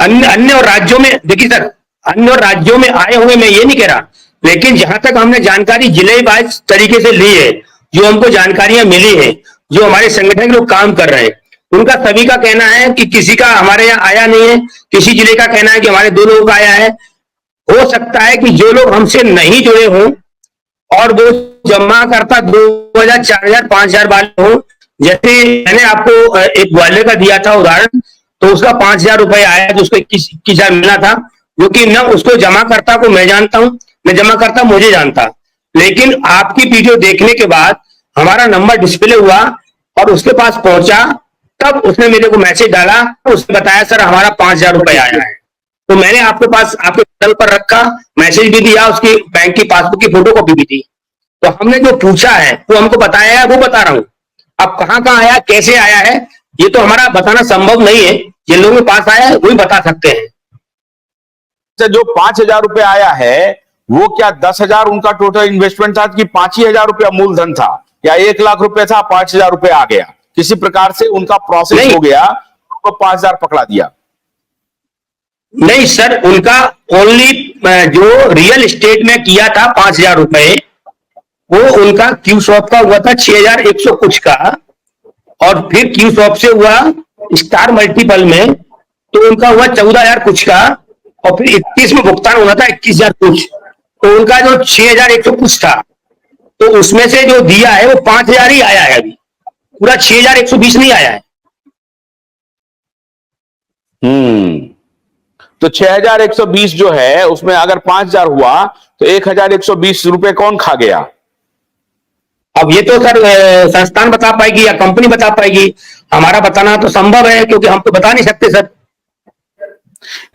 अन्य अन्य और राज्यों में देखिए सर, अन्य और राज्यों में आए होंगे मैं ये नहीं कह रहा, लेकिन जहां तक हमने जानकारी जिले वाइज तरीके से ली है, जो हमको जानकारियां मिली है, जो हमारे संगठन के लोग काम कर रहे हैं, उनका सभी का कहना है कि किसी का हमारे यहाँ आया नहीं है। किसी जिले का कहना है कि हमारे 2 लोगों का आया है। हो सकता है कि जो लोग हमसे नहीं जुड़े हों और वो जमा करता 2,000, 4,000, 5,000 वाले हों। जैसे मैंने आपको एक ग्वालियर का दिया था उदाहरण, तो उसका 5,000 रुपए आया, जो उसको 21,000 मिला था, जो कि न उसको जमा करता को मैं जानता हूं, न जमा करता मुझे जानता। लेकिन आपकी वीडियो देखने के बाद हमारा नंबर डिस्प्ले हुआ और उसके पास पहुंचा, तब उसने मेरे को मैसेज डाला, उसने बताया सर हमारा 5,000 रुपए आया है। तो मैंने आपके पास आपके तल पर रखा, मैसेज भी दिया, उसकी बैंक की पासबुक की फोटोकॉपी भी दी। तो हमने जो पूछा है वो हमको बताया है, वो बता रहा हूं। अब कहां कहां आया, कैसे आया है, ये तो हमारा बताना संभव नहीं है। जिन लोगों के पास आया है वही बता सकते हैं। जो 5,000 रुपए आया है, वो क्या 10,000 उनका टोटल इन्वेस्टमेंट था कि 5,000 रुपया मूलधन था, या 1,00,000 रुपए था, 5,000 रुपए आ गया? किसी प्रकार से उनका प्रोसेस हो गया, उनको 5,000 पकड़ा दिया? नहीं सर, उनका ओनली जो रियल एस्टेट में किया था 5,000 रुपए, वो उनका क्यू शॉप का हुआ था 6,100 कुछ का, और फिर क्यू शॉप से हुआ स्टार मल्टीपल में, तो उनका हुआ 14,000 कुछ का, और फिर 21 में भुगतान होना था 21,000 कुछ। तो उनका जो 6,100 कुछ था, तो उसमें से जो दिया है वो 5,000 ही आया है। अभी पूरा 6,120 नहीं आया है। तो 6,120 जो है, उसमें अगर 5,000 हुआ तो 1,120 रुपए कौन खा गया? अब ये तो सर संस्थान बता पाएगी या कंपनी बता पाएगी। हमारा बताना तो संभव है, क्योंकि हम तो बता नहीं सकते सर।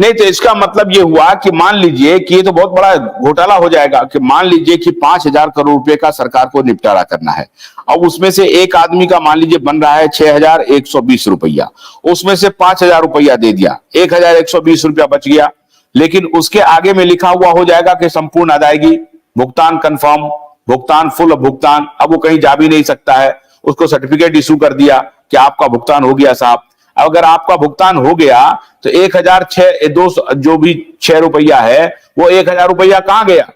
नहीं, तो इसका मतलब ये हुआ कि मान लीजिए कि ये तो बहुत बड़ा घोटाला हो जाएगा कि मान लीजिए कि 5,000 करोड़ रुपए का सरकार को निपटारा करना है। अब उसमें से एक आदमी का मान लीजिए बन रहा है 6,120 रुपया, उसमें से 5,000 रुपया दे दिया, 1,120 रुपया बच गया। लेकिन उसके आगे में लिखा हुआ हो जाएगा कि संपूर्ण अदायगी, भुगतान कंफर्म, भुगतान फुल भुगतान। अब वो कहीं जा भी नहीं सकता है, उसको सर्टिफिकेट इशू कर दिया कि आपका भुगतान हो गया साहब। अगर आपका भुगतान हो गया तो 1,002 जो भी 6 रुपया है, वो 1,000 रुपया कहां गया?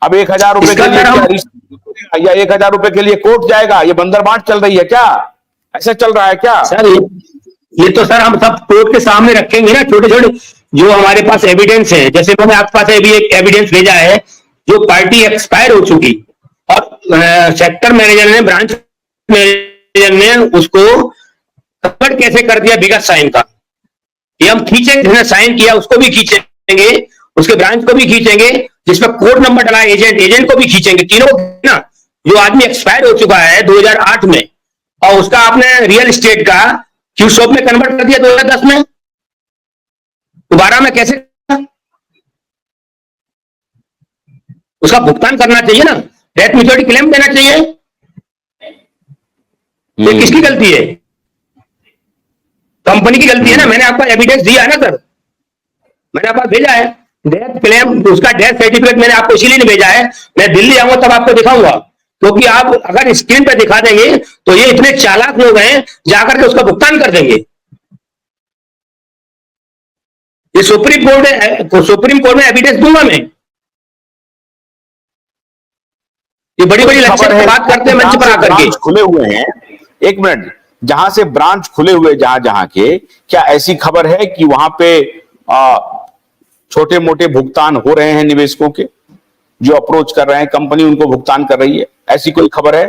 अब 1,000 रुपए के लिए या 1,000 रुपए के लिए कोर्ट जाएगा? ये बंदरबांट चल रही है क्या? ऐसा चल रहा है क्या सर? ये तो सर हम सब कोर्ट के सामने रखेंगे ना, छोटे छोटे जो हमारे पास एविडेंस है। जैसे मैंने आपके पास अभी एक एविडेंस भेजा है, जो पार्टी एक्सपायर हो चुकी और सेक्टर मैनेजर ने, ब्रांच मैनेजर ने उसको कन्वर्ट कैसे कर दिया विगत साइन का, ये हम खींचेंगे। जिसने साइन किया उसको भी खींचेंगे, उसके ब्रांच को भी खींचेंगे, जिसमें कोड नंबर डला एजेंट को भी खींचेंगे, तीनों ना। जो आदमी एक्सपायर हो चुका है 2008 में, और उसका आपने रियल एस्टेट का क्यू शॉप में कन्वर्ट कर दिया 2010 में, दोबारा में कैसे? उसका भुगतान करना चाहिए ना, डेथ मैच्योरिटी क्लेम देना चाहिए। ये किसकी गलती है? कंपनी की गलती है ना। मैंने आपको एविडेंस दिया है ना सर, मैंने आपको भेजा है डेथ क्लेम, उसका डेथ सर्टिफिकेट मैंने आपको इसीलिए नहीं भेजा है। मैं दिल्ली आऊंगा तब आपको दिखाऊंगा, क्योंकि आप अगर स्क्रीन पे दिखा देंगे तो ये इतने चालाक लोग हैं, जाकर के उसका भुगतान कर देंगे। ये सुप्रीम कोर्ट में एविडेंस दूंगा मैं। ये बड़ी बड़ी लक्ष्य बात करते हैं मंच पर आकर के। खुले हुए हैं, एक मिनट, जहां से ब्रांच खुले हुए जहां जहां के, क्या ऐसी खबर है कि वहां पे छोटे मोटे भुगतान हो रहे हैं निवेशकों के, जो अप्रोच कर रहे हैं, कंपनी उनको भुगतान कर रही है? ऐसी कोई खबर है?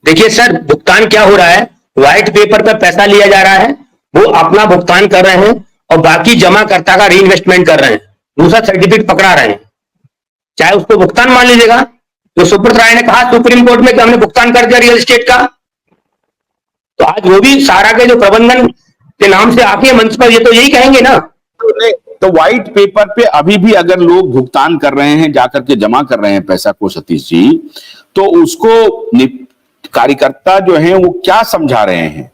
देखिए सर, भुगतान क्या हो रहा है, व्हाइट पेपर पर पैसा लिया जा रहा है, वो अपना भुगतान कर रहे हैं, और बाकी जमाकर्ता का रीइन्वेस्टमेंट कर रहे हैं, दूसरा सर्टिफिकेट पकड़ा रहे हैं। चाहे उसको भुगतान मान लीजिएगा, जो सुब्रत राय ने कहा सुप्रीम कोर्ट में कि हमने भुगतान कर दिया रियल एस्टेट का, तो आज वो भी सारा के जो प्रबंधन के नाम से आके मंच पर ये तो यही कहेंगे ना। तो व्हाइट पेपर पे अभी भी अगर लोग भुगतान कर रहे हैं, जाकर के जमा कर रहे हैं पैसा को सतीश जी, तो उसको कार्यकर्ता जो हैं वो क्या समझा रहे हैं,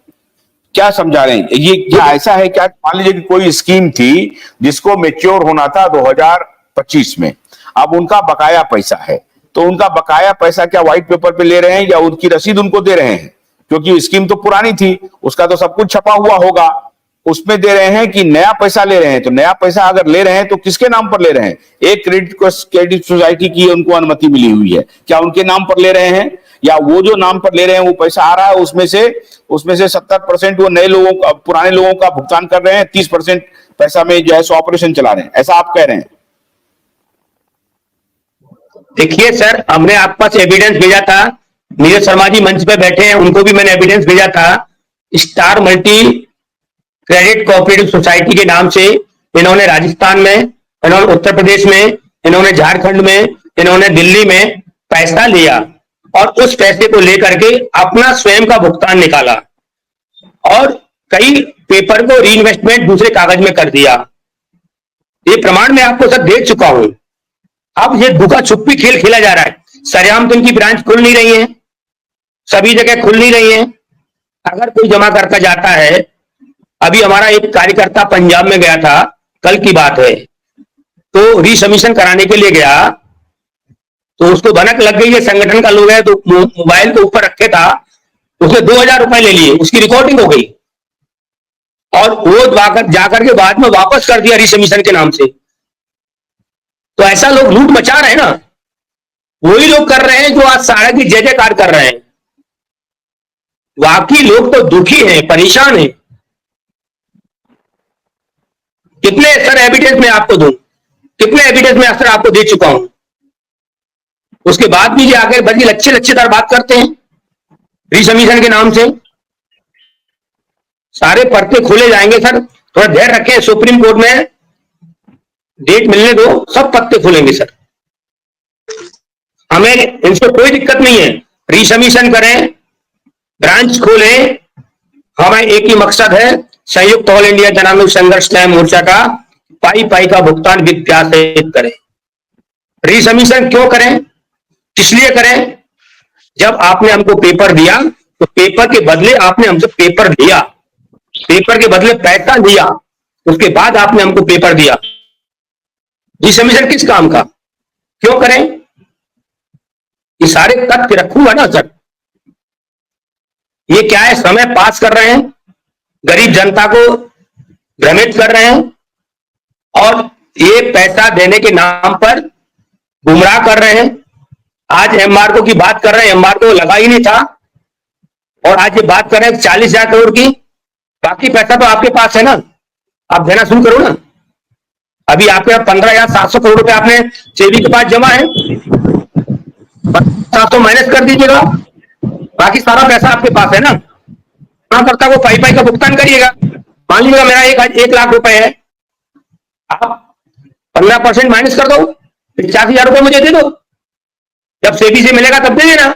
क्या समझा रहे हैं? ये क्या ऐसा है क्या, मान लीजिए कि कोई स्कीम थी जिसको मैच्योर होना था 2025 में, अब उनका बकाया पैसा है, तो उनका बकाया पैसा क्या व्हाइट पेपर पे ले रहे हैं या उनकी रसीद उनको दे रहे हैं? क्योंकि स्कीम तो पुरानी थी, उसका तो सब कुछ छपा हुआ होगा, उसमें दे रहे हैं कि नया पैसा ले रहे हैं, तो नया पैसा अगर ले रहे हैं तो किसके नाम पर ले रहे हैं? एक क्रेडिट सोसाइटी की उनको अनुमति मिली हुई है, क्या उनके नाम पर ले रहे हैं? या वो जो नाम पर ले रहे हैं वो पैसा आ रहा है, उसमें से 70% वो नए लोगों का, पुराने लोगों का भुगतान कर रहे हैं, 30% पैसा में जो है सो ऑपरेशन चला रहे हैं, ऐसा आप कह रहे हैं? देखिए सर, हमने आपके पास एविडेंस भेजा था, नीरज शर्मा जी मंच पे बैठे हैं, उनको भी मैंने एविडेंस भेजा था। Star multi credit cooperative society के नाम से इन्होंने राजस्थान में, इन्होंने उत्तर प्रदेश में, इन्होंने झारखंड में, इन्होंने दिल्ली में पैसा लिया और उस पैसे को लेकर के अपना स्वयं का भुगतान निकाला और कई पेपर को रीइन्वेस्टमेंट दूसरे कागज में कर दिया। ये प्रमाण मैं आपको सब दे चुका हूं। अब ये लुका छुपी खेल खेला जा रहा है। सरेआम तो इनकी ब्रांच खुल नहीं रही है, सभी जगह खुल नहीं रही है। अगर कोई जमा करता जाता है, अभी हमारा एक कार्यकर्ता पंजाब में गया था, कल की बात है, तो रीसबमिशन कराने के लिए गया तो उसको भनक लग गई है, संगठन का लोग है, तो मोबाइल को ऊपर रखे था, उसने 2000 रुपए ले लिए, उसकी रिकॉर्डिंग हो गई और वो जाकर के बाद में वापस कर दिया रीसबमिशन के नाम से। तो ऐसा लोग लूट मचा रहे हैं ना, वही लोग कर रहे हैं जो आज सारा की जय जयकार कर रहे हैं। बाकी लोग तो दुखी हैं, परेशान हैं। कितने सर एविडेंस मैं आपको दूं, कितने एविडेंस मैं सर आपको दे चुका हूं, उसके बाद भी ये आकर बल्कि लच्छेदार बात करते हैं रीसबमिशन के नाम से। सारे पर्चे खोले जाएंगे सर, थोड़ा धैर्य रखें, सुप्रीम कोर्ट में डेट मिलने दो, सब पत्ते खुलेंगे सर। हमें इनसे कोई दिक्कत नहीं है, रीसबमिशन करें, ब्रांच खोलें, हमें एक ही मकसद है, संयुक्त ऑल इंडिया जनांदोलन संघर्ष न्याय मोर्चा का पाई पाई का भुगतान वित्त सहित करें। रीसबमिशन क्यों करें, किस लिए करें? जब आपने हमको पेपर दिया तो पेपर के बदले आपने हमसे पेपर लिया, पेपर के बदले पैसा लिया, उसके बाद आपने हमको पेपर दिया। रीसबमिशन किस काम का, क्यों करें? ये सारे तथ्य रखूंगा ना सर। ये क्या है, समय पास कर रहे हैं, गरीब जनता को भ्रमित कर रहे हैं और ये पैसा देने के नाम पर गुमराह कर रहे हैं। आज एमआरओ की बात कर रहे हैं, एमआरओ लगा ही नहीं था और आज ये बात कर रहे हैं 40,000 करोड़ की। बाकी पैसा तो आपके पास है ना, आप देना शुरू करो ना। अभी आपके 15,700 करोड़ रुपए आपने सेबी के पास जमा है, 700 माइनस कर दीजिएगा, बाकी सारा पैसा आपके पास है ना। करता को पाई पाई का भुगतान करिएगा। मान लीजिएगा मेरा 1 लाख रुपए है, आप 15% माइनस कर दो, 50,000 रुपए मुझे दे दो, जब सेबी से मिलेगा तब दे देना।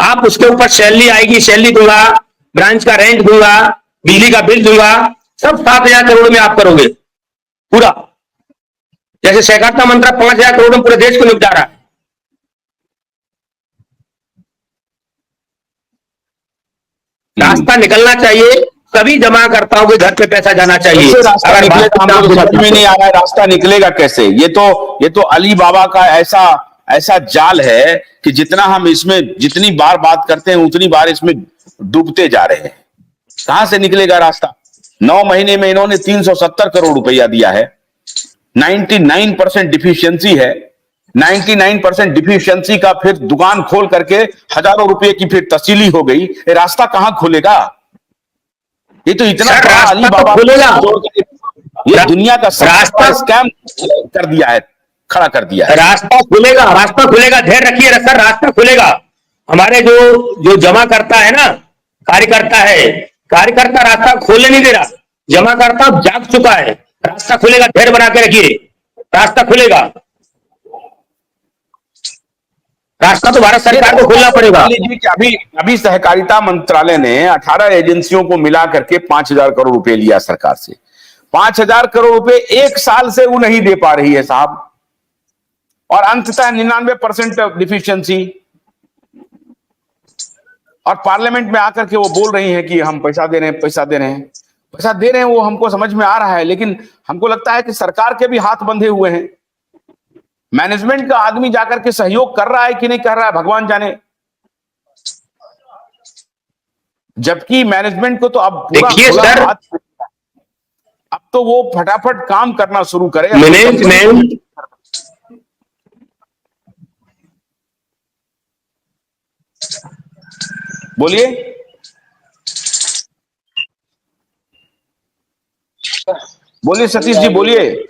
आप उसके ऊपर सैलरी आएगी, सैलरी दूंगा, ब्रांच का रेंट दूंगा, बिजली का बिल दूंगा, सब 7,000 करोड़ में आप करोगे पूरा। जैसे सहकारिता मंत्रालय 5,000 करोड़ में पूरे देश को निपटा रहा है। रास्ता निकलना चाहिए, सभी जमाकर्ताओं के घर पे पैसा जाना चाहिए। रास्ता निकलेगा, हमको समझ में नहीं आ रहा है, रास्ता निकलेगा कैसे? ये तो अली बाबा का ऐसा जाल है कि जितना हम इसमें जितनी बार बात करते हैं उतनी बार इसमें डूबते जा रहे हैं। कहां से निकलेगा रास्ता? 9 महीने में इन्होंने 370 करोड़ रुपया दिया है, 99% डिफिशियंसी है। 99% डिफिशियंसी का फिर दुकान खोल करके हजारों रुपए की फिर तसीली हो गई। रास्ता कहां खुलेगा? ये तो इतना बड़ा अली बाबा खुलेगा, ये दुनिया का रास्ता स्कैम कर दिया है, खड़ा कर दिया है। रास्ता खुलेगा, रास्ता खुलेगा, धैर्य रखिए सर, रास्ता खुलेगा। हमारे जो जमा करता है ना, कार्यकर्ता है, कार्यकर्ता रास्ता खोलने नहीं दे रहा, जमा करता जाग चुका है। रास्ता खुलेगा, धैर्य बना के रखिए, रास्ता खुलेगा। रास्ता तो भारत सरकार को खोलना पड़ेगा। अभी सहकारिता मंत्रालय ने 18 एजेंसियों को मिला करके 5,000 करोड़ रुपए लिया सरकार से। 5,000 करोड़ रुपए 1 साल से वो नहीं दे पा रही है साहब, और अंततः 99% डिफिशियंसी। और पार्लियामेंट में आकर के वो बोल रही हैं कि हम पैसा दे रहे हैं, पैसा दे रहे हैं, पैसा दे रहे हैं। वो हमको समझ में आ रहा है, लेकिन हमको लगता है कि सरकार के भी हाथ बंधे हुए हैं। मैनेजमेंट का आदमी जाकर के सहयोग कर रहा है कि नहीं कर रहा है, भगवान जाने। जबकि मैनेजमेंट को तो अब पूरा देखिए खुला सर, हाथ, अब तो वो फटाफट काम करना शुरू करे। मैनेजमेंट, बोलिए। बोलिए सतीश जी, बोलिए।